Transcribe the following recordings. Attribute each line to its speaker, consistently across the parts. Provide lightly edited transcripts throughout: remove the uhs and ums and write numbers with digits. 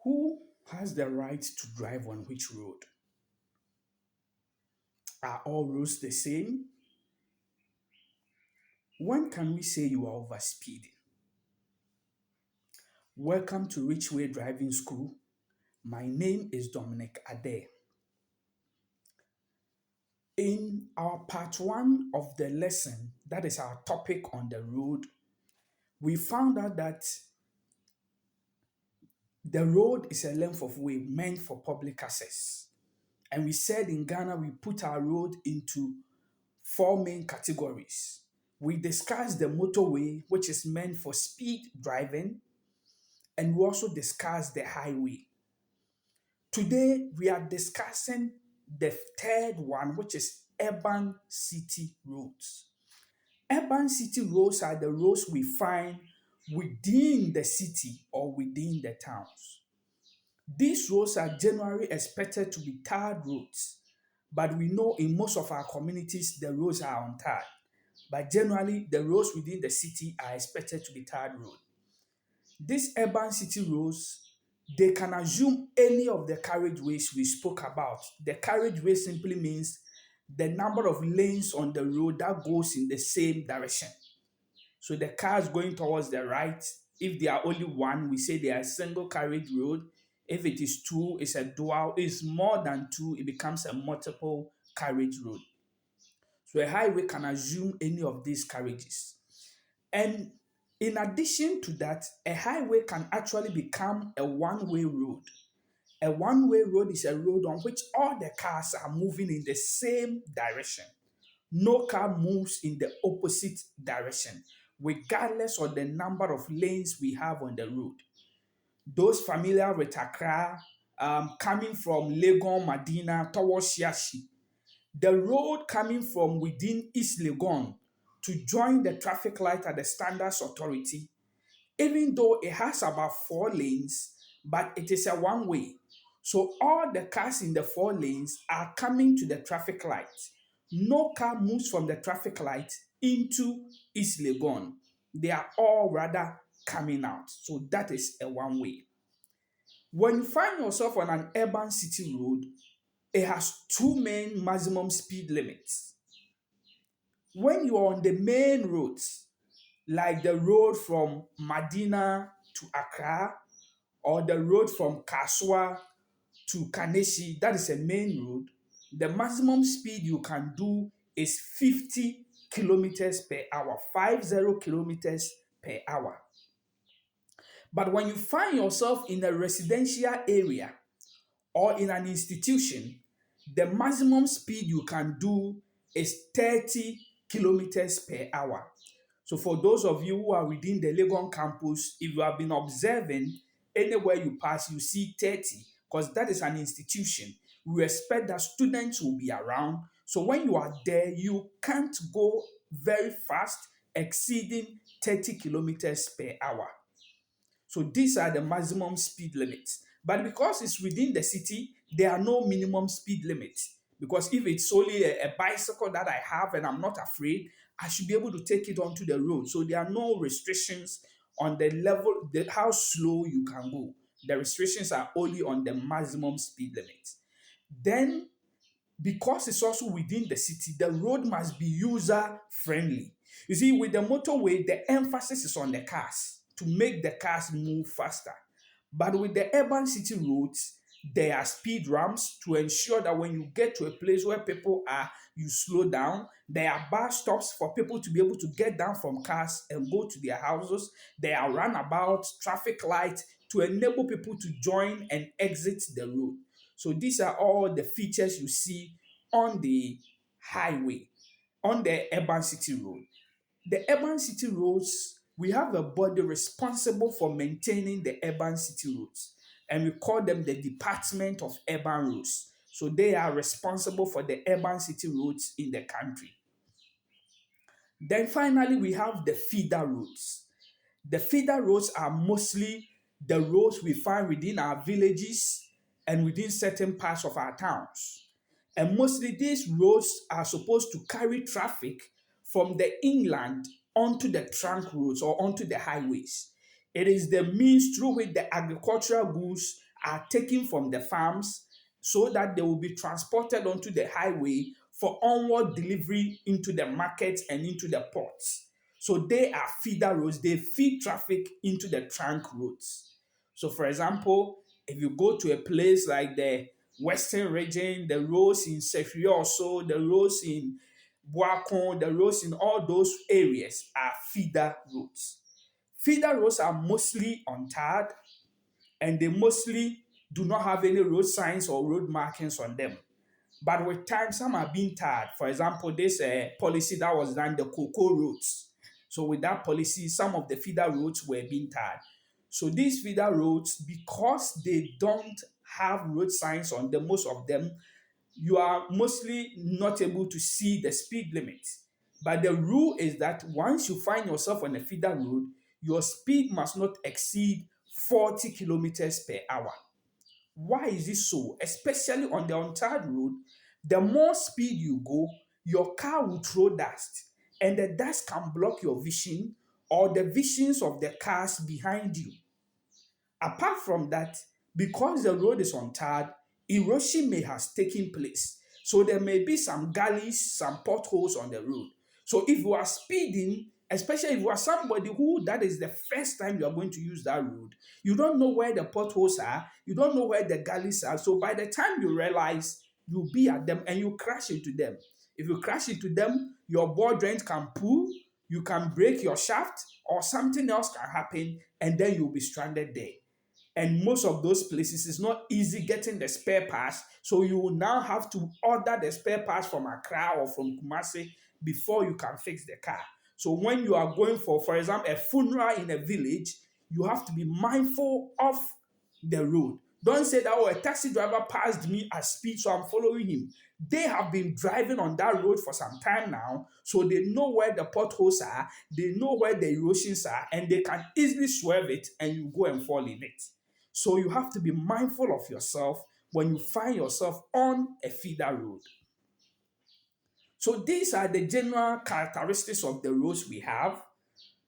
Speaker 1: Who has the right to drive on which road? Are all roads the same? When can we say you are overspeeding? Welcome to Richway Driving School. My name is Dominic Ade. In our part one of the lesson, that is our topic on the road, we found out that the road is a length of way meant for public access. And we said in Ghana, we put our road into four main categories. We discussed the motorway, which is meant for speed driving, and we also discussed the highway. Today, we are discussing the third one, which is urban city roads. Urban city roads are the roads we find within the city or within the towns. These roads are generally expected to be tarred roads, but we know in most of our communities the roads are untarred. But generally, the roads within the city are expected to be tarred roads. These urban city roads, they can assume any of the carriageways we spoke about. The carriageway simply means the number of lanes on the road that goes in the same direction. So the cars going towards the right, if they are only one, we say they are a single carriage road. If it is two, it's a dual. If it's more than two, it becomes a multiple carriage road. So a highway can assume any of these carriages. And in addition to that, a highway can actually become a one-way road. A one-way road is a road on which all the cars are moving in the same direction. No car moves in the opposite direction, regardless of the number of lanes we have on the road. Those familiar with Accra, coming from Legon, Medina towards Yashi, the road coming from within East Legon to join the traffic light at the Standards Authority, even though it has about 4 lanes, but it is a one-way. So all the cars in the 4 lanes are coming to the traffic light. No car moves from the traffic light into East Legon. They are all rather coming out. So that is a one-way. When you find yourself on an urban city road, it has 2 main maximum speed limits. When you are on the main roads, like the road from Medina to Accra, or the road from Kaswa to Kaneshi, that is a main road, the maximum speed you can do is 50 kilometers per hour, 50 kilometers per hour. But when you find yourself in a residential area or in an institution, the maximum speed you can do is 30 kilometers per hour. So for those of you who are within the Legon campus, if you have been observing, anywhere you pass, you see 30, because that is an institution. We expect that students will be around. So when you are there, you can't go very fast, exceeding 30 kilometers per hour. So these are the maximum speed limits. But because it's within the city, there are no minimum speed limits. Because if it's only a bicycle that I have and I'm not afraid, I should be able to take it onto the road. So there are no restrictions on the level, how slow you can go. The restrictions are only on the maximum speed limit. Then, because it's also within the city, the road must be user-friendly. You see, with the motorway, the emphasis is on the cars to make the cars move faster. But with the urban city roads, there are speed ramps to ensure that when you get to a place where people are, you slow down. There are bus stops for people to be able to get down from cars and go to their houses. There are runabouts, traffic lights to enable people to join and exit the road. So these are all the features you see on the highway, on the urban city road. The urban city roads, we have a body responsible for maintaining the urban city roads, and we call them the Department of Urban Roads. So they are responsible for the urban city roads in the country. Then finally, we have the feeder roads. The feeder roads are mostly the roads we find within our villages and within certain parts of our towns. And mostly these roads are supposed to carry traffic from the inland onto the trunk roads or onto the highways. It is the means through which the agricultural goods are taken from the farms so that they will be transported onto the highway for onward delivery into the markets and into the ports. So they are feeder roads. They feed traffic into the trunk roads. So, for example, if you go to a place like the Western region, the roads in Sefri also, the roads in Buakon, the roads in all those areas are feeder roads. Feeder roads are mostly untarred and they mostly do not have any road signs or road markings on them. But with time, some are being tarred. For example, this policy that was done, the cocoa roads. So with that policy, some of the feeder roads were being tarred. So these feeder roads, because they don't have road signs on them, most of them, you are mostly not able to see the speed limit. But the rule is that once you find yourself on a feeder road, your speed must not exceed 40 kilometers per hour. Why is this so? Especially on the untarred road, the more speed you go, your car will throw dust, and the dust can block your vision or the visions of the cars behind you. Apart from that, because the road is untarred, erosion may have taken place. So there may be some gullies, some potholes on the road. So if you are speeding, especially if you are somebody who that is the first time you are going to use that road, you don't know where the potholes are, you don't know where the gullies are. So by the time you realize, you'll be at them and you crash into them. If you crash into them, your ball joint can pull, you can break your shaft, or something else can happen, and then you'll be stranded there. And most of those places it's not easy getting the spare parts, so you will now have to order the spare parts from Accra or from Kumasi before you can fix the car. So when you are going for example, a funeral in a village, you have to be mindful of the road. Don't say that, oh, a taxi driver passed me at speed, so I'm following him. They have been driving on that road for some time now, so they know where the potholes are, they know where the erosions are, and they can easily swerve it and you go and fall in it. So you have to be mindful of yourself when you find yourself on a feeder road. So these are the general characteristics of the roads we have.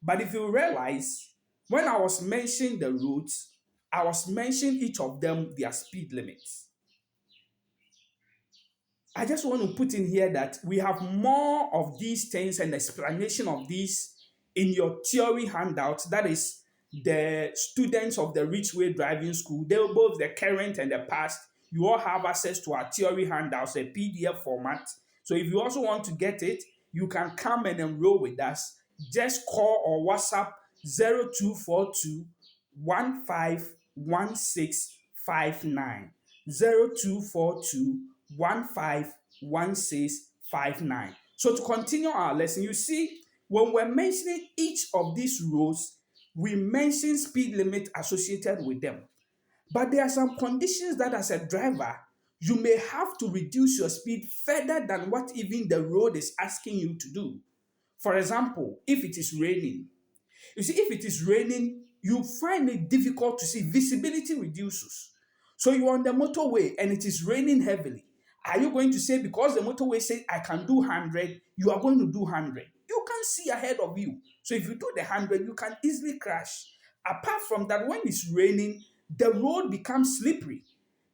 Speaker 1: But if you realize, when I was mentioning the roads, I was mentioning each of them their speed limits. I just want to put in here that we have more of these things and explanation of these in your theory handout. That is the students of the Richway Driving School. They both the current and the past. You all have access to our theory handouts, a PDF format. So if you also want to get it, you can come and enroll with us. Just call or WhatsApp 0242 151659. 0242 151659. So to continue our lesson, you see, when we're mentioning each of these roads, we mention speed limit associated with them. But there are some conditions that as a driver, you may have to reduce your speed further than what even the road is asking you to do. For example, if it is raining, you see, if it is raining, you find it difficult to see. Visibility reduces. So you're on the motorway and it is raining heavily. Are you going to say because the motorway says I can do 100, you are going to do 100? You can't see ahead of you. So if you do the 100, you can easily crash. Apart from that, when it's raining, the road becomes slippery.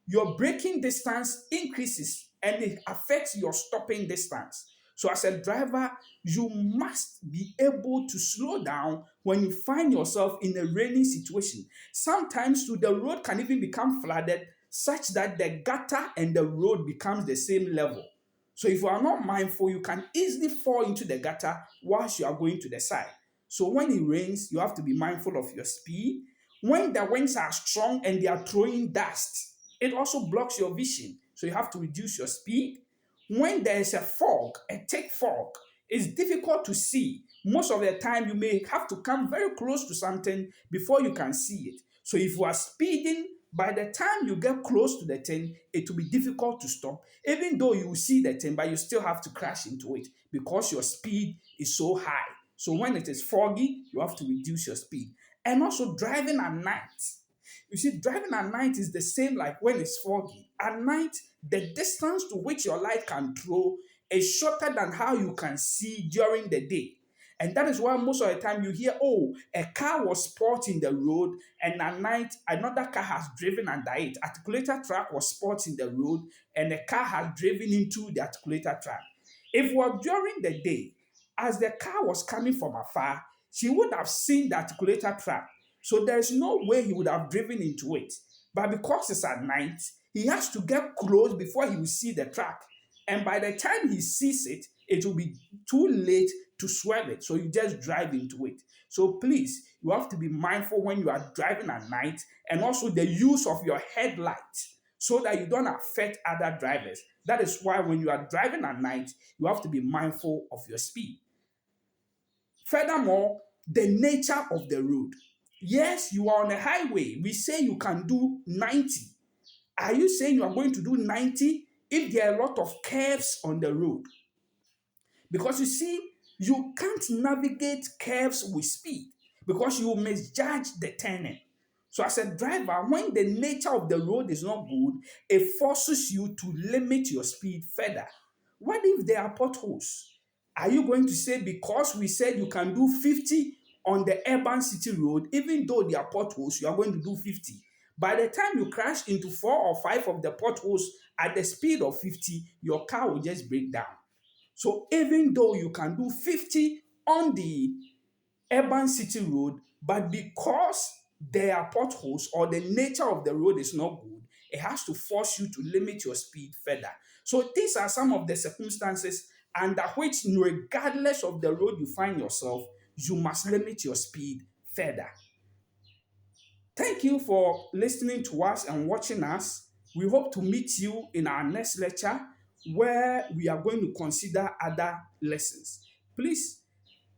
Speaker 1: Your braking distance increases and it affects your stopping distance. So as a driver, you must be able to slow down when you find yourself in a rainy situation. Sometimes the road can even become flooded such that the gutter and the road becomes the same level. So if you are not mindful, you can easily fall into the gutter whilst you are going to the side. So when it rains, you have to be mindful of your speed. When the winds are strong and they are throwing dust, it also blocks your vision. So you have to reduce your speed. When there is a fog, a thick fog, it's difficult to see. Most of the time, you may have to come very close to something before you can see it. So if you are speeding, by the time you get close to the thing, it will be difficult to stop. Even though you will see the thing, but you still have to crash into it because your speed is so high. So when it is foggy, you have to reduce your speed. And also driving at night. You see, driving at night is the same like when it's foggy. At night, the distance to which your light can throw is shorter than how you can see during the day. And that is why most of the time you hear, oh, a car was spotted in the road, and at night another car has driven under it. Articulator track was spotted in the road, and a car has driven into the articulator track. If it was during the day, as the car was coming from afar, she would have seen the articulator track. So there's no way he would have driven into it. But because it's at night, he has to get close before he will see the track. And by the time he sees it, it will be too late to swerve it. So you just drive into it. So please, you have to be mindful when you are driving at night, and also the use of your headlight so that you don't affect other drivers. That is why when you are driving at night, you have to be mindful of your speed. Furthermore, the nature of the road. Yes, you are on a highway. We say you can do 90. Are you saying you are going to do 90 if there are a lot of curves on the road? Because you see, you can't navigate curves with speed because you misjudge the turning. So as a driver, when the nature of the road is not good, it forces you to limit your speed further. What if there are potholes? Are you going to say because we said you can do 50 on the urban city road, even though there are potholes, you are going to do 50? By the time you crash into 4 or 5 of the potholes at the speed of 50, your car will just break down. So even though you can do 50 on the urban city road, but because there are potholes or the nature of the road is not good, it has to force you to limit your speed further. So these are some of the circumstances under which, regardless of the road you find yourself, you must limit your speed further. Thank you for listening to us and watching us. We hope to meet you in our next lecture where we are going to consider other lessons. Please,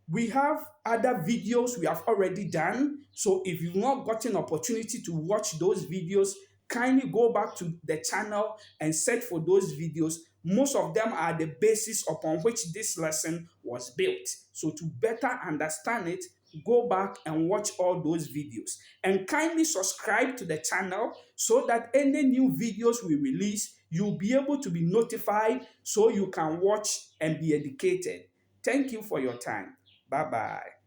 Speaker 1: we have other videos we have already done. So if you've not gotten opportunity to watch those videos, kindly go back to the channel and search for those videos. Most of them are the basis upon which this lesson was built. So to better understand it, go back and watch all those videos. And kindly subscribe to the channel so that any new videos we release, you'll be able to be notified so you can watch and be educated. Thank you for your time. Bye-bye.